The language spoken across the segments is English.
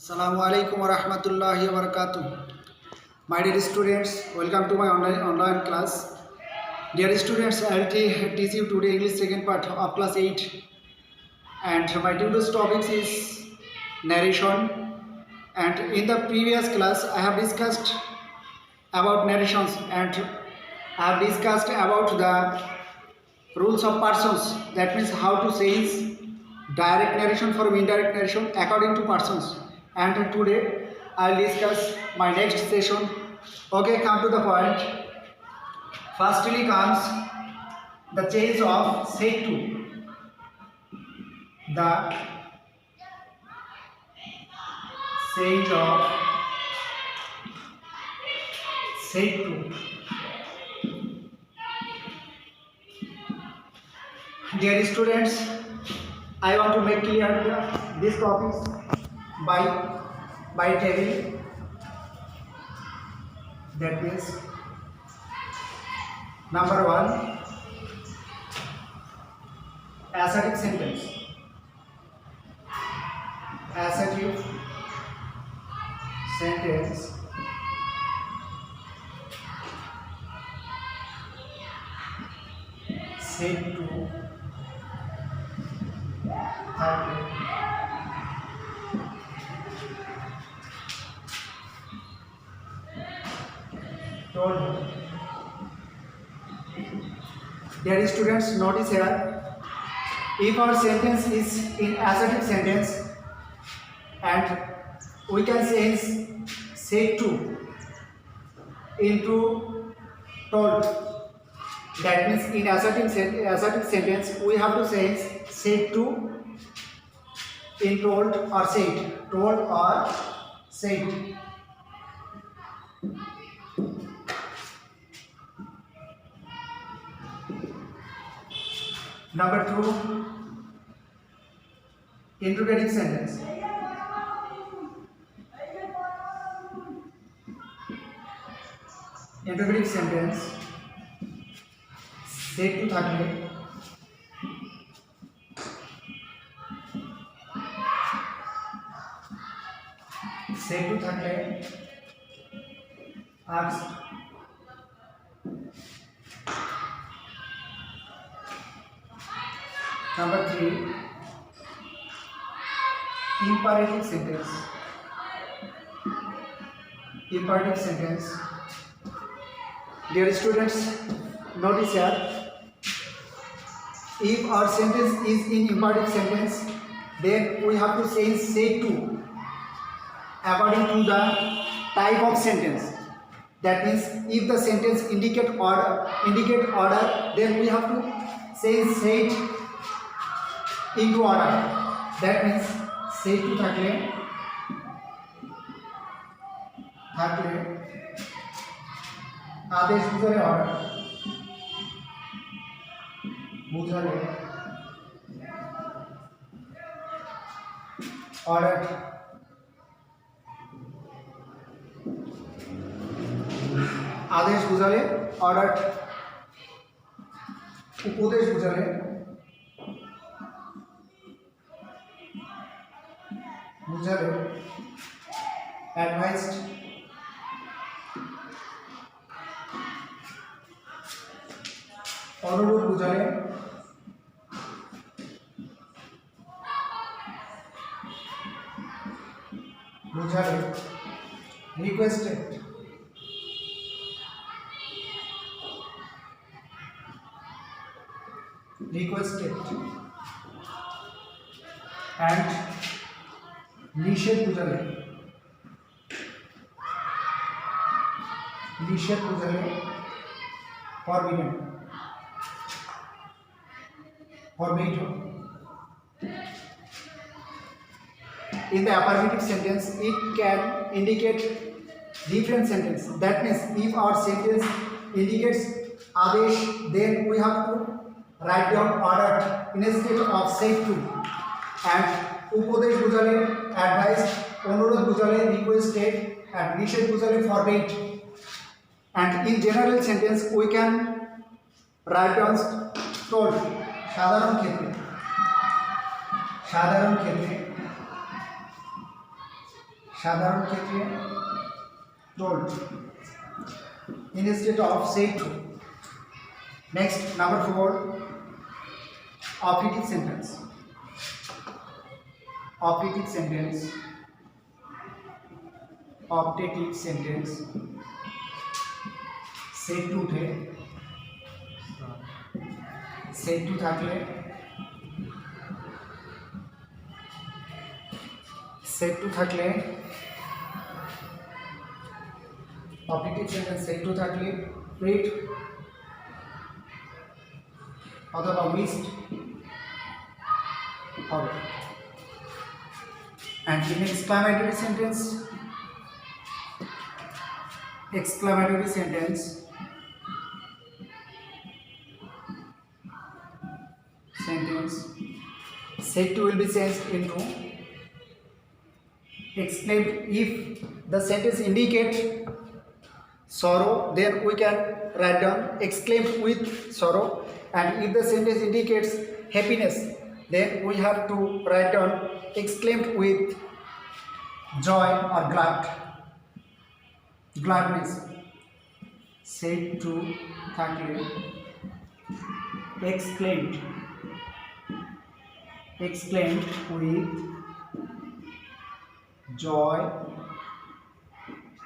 Assalamu alaikum wa rahmatullahi wa barakatuh. My dear students, welcome to my online class. Dear students, I will teach you today English second part of class 8, and my today's topic is narration. And in the previous class, I have discussed about narrations, and I have discussed about the rules of persons. That means how to say direct narration from indirect narration according to persons. And today I'll discuss my next session. Okay, come to the point. Firstly comes the change of said to. The change of said to. Dear students, I want to make clear these topics by telling that means number one, assertive sentence. Assertive sentence said to told. Dear students, notice here, if our sentence is in assertive sentence and we can change said to into told. That means in assertive sentence we have to change said to in told or said. Told or said. Number two, interrogative sentence. Interrogative sentence said to থাকলে said to থাকলে asked. Number three, imperative sentence. Imperative sentence. Dear students, notice here, if our sentence is in imperative sentence, then we have to change said to according to the type of sentence. That means if the sentence indicate order, then we have to change said into order. That means said to থাকলে आदेश बुझाले order बुझाले order आदेश बुझाले order उपदेश बुझाले बुझाले advised অনুরোধ বুঝালে requested and নিষেধ বুঝালে forbidden. In the affirmative sentence, it can indicate different sentence. That means if our sentence indicates adesh, then we have to write down order instead of said to. And upadesh bujhale advised, অনুরোধ bujhale requested, and নিষেধ bujhale forbade. And in general sentence we can write down told. সাধারণ ক্ষেত্রে সাধারণ ক্ষেত্রে told instead of said to. Next, number 4, operative sentence. Operative sentence. Operative sentence. Said to थे said to থাকলে said to থাকলে operative sentence said to থাকলে read অথবা wished হবে। And in exclamatory sentence said to will be changed into exclaimed. If the sentence indicate sorrow, then we can write down exclaimed with sorrow, and if the sentence indicates happiness, then we have to write down exclaimed with joy or gladness. Said to থাকলে exclaimed with joy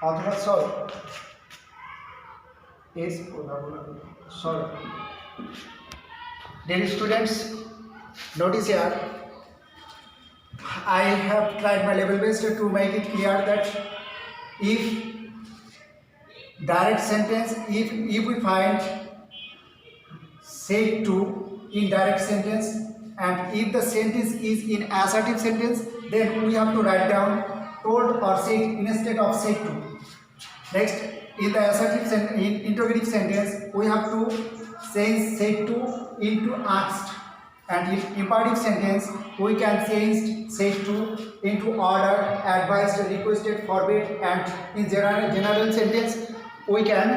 অথবা sorrow is sorrow. Dear students, notice here I have tried my level best to make it clear that if direct sentence, if we find said to in direct sentence, and if the sentence is in assertive sentence, then we have to write down told or said instead of said to. Next, in the assertive in interrogative sentence, we have to change said to into asked, and in imperative sentence we can change said to into ordered, advised, requested, forbid, and in general sentence we can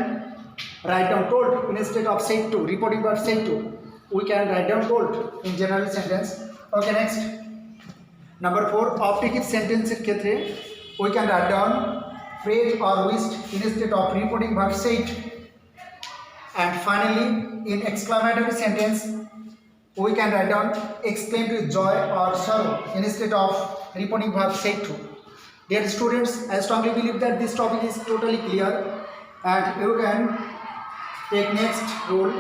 write down told instead of said to. Reporting verb said to, we can write down told in general sentence. Okay, next, number 4, operative sentence ক্ষেত্রে we can write down phrase or wished instead of reporting verb said. And finally, in exclamatory sentence we can write down exclaimed with joy or sorrow instead of reporting verb said to. Dear students, I strongly believe that this topic is totally clear, and you can take next rule.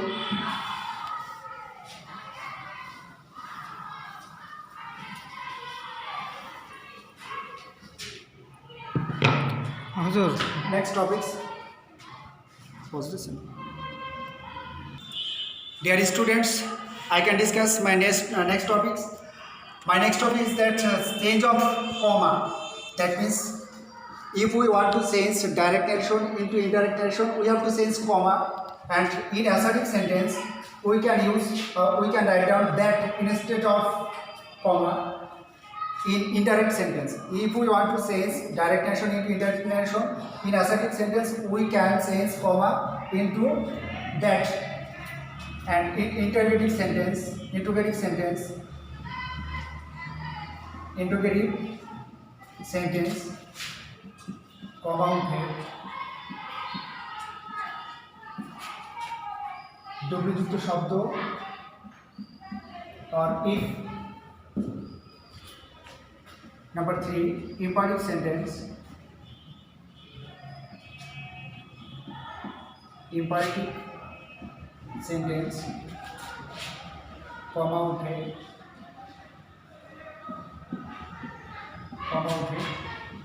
Next topics. Dear students, I can discuss my next topics. My next topic is that change of comma. That means if we want to change direct narration into indirect narration, we have to change comma, and in assertive sentence we can write down that instead of comma. In indirect sentence, if we want to change direct narration into indirect narration, in assertive sentence we can change comma into that, and in interrogative sentence comma উঠে ডব্লিউযুক্ত শব্দ or if. Number 3, imperative sentence comma উঠে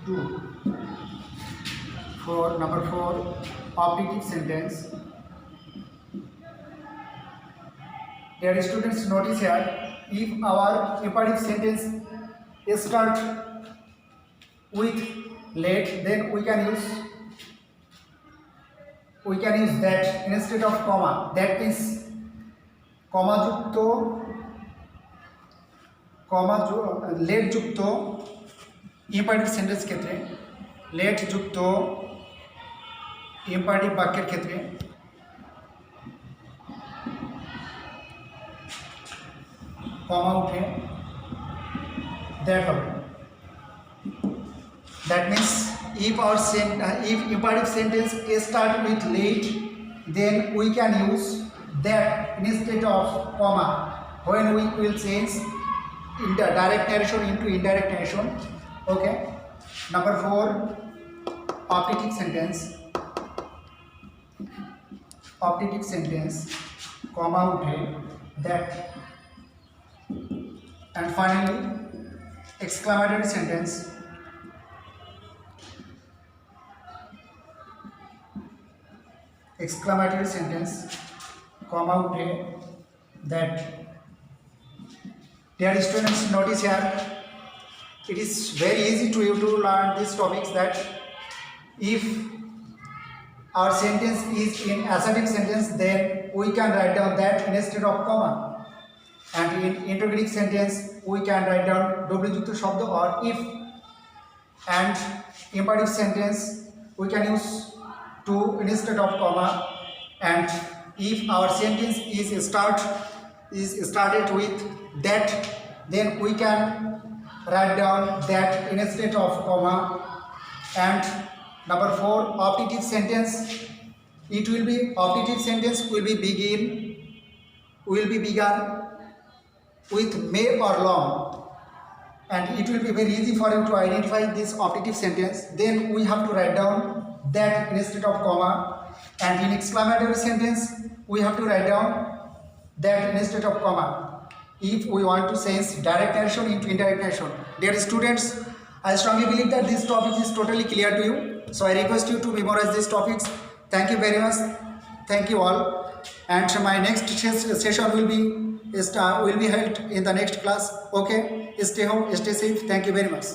2. Number 4, operative sentence. Dear students, notice here, if our imperative sentence start with let, then we can use that instead of comma. That means let যুক্ত imperative sentence ক্ষেত্রে, let যুক্ত imperative বাক্যের ক্ষেত্রে কমা উঠে that হবে। That means if if imperative sentence start with late, then we can use that instead of comma when we will change direct narration into indirect narration. Okay. Number 4, optative sentence comma उठे that, and finally exclamatory sentence comma उठे that. Dear students, notice here, it is very easy to you to learn these topics that if our sentence is in assertive sentence, then we can write down that instead of comma, and in interrogative sentence we can write down W যুক্ত শব্দ or if, and imperative sentence we can use to instead of comma, and if our sentence is started with that, then we can write down that instead of comma. And number 4, optative sentence, optative sentence will be begun with may or long, and it will be very easy for you to identify this optative sentence. Then we have to write down that instead of comma, and in exclamatory sentence we have to write down that instead of comma if we want to change direct narration into indirect narration. Dear students, I strongly believe that this topic is totally clear to you, so I request you to memorize these topics. Thank you very much. Thank you all, and my next session will be held in the next class. Okay, stay home, stay safe. Thank you very much.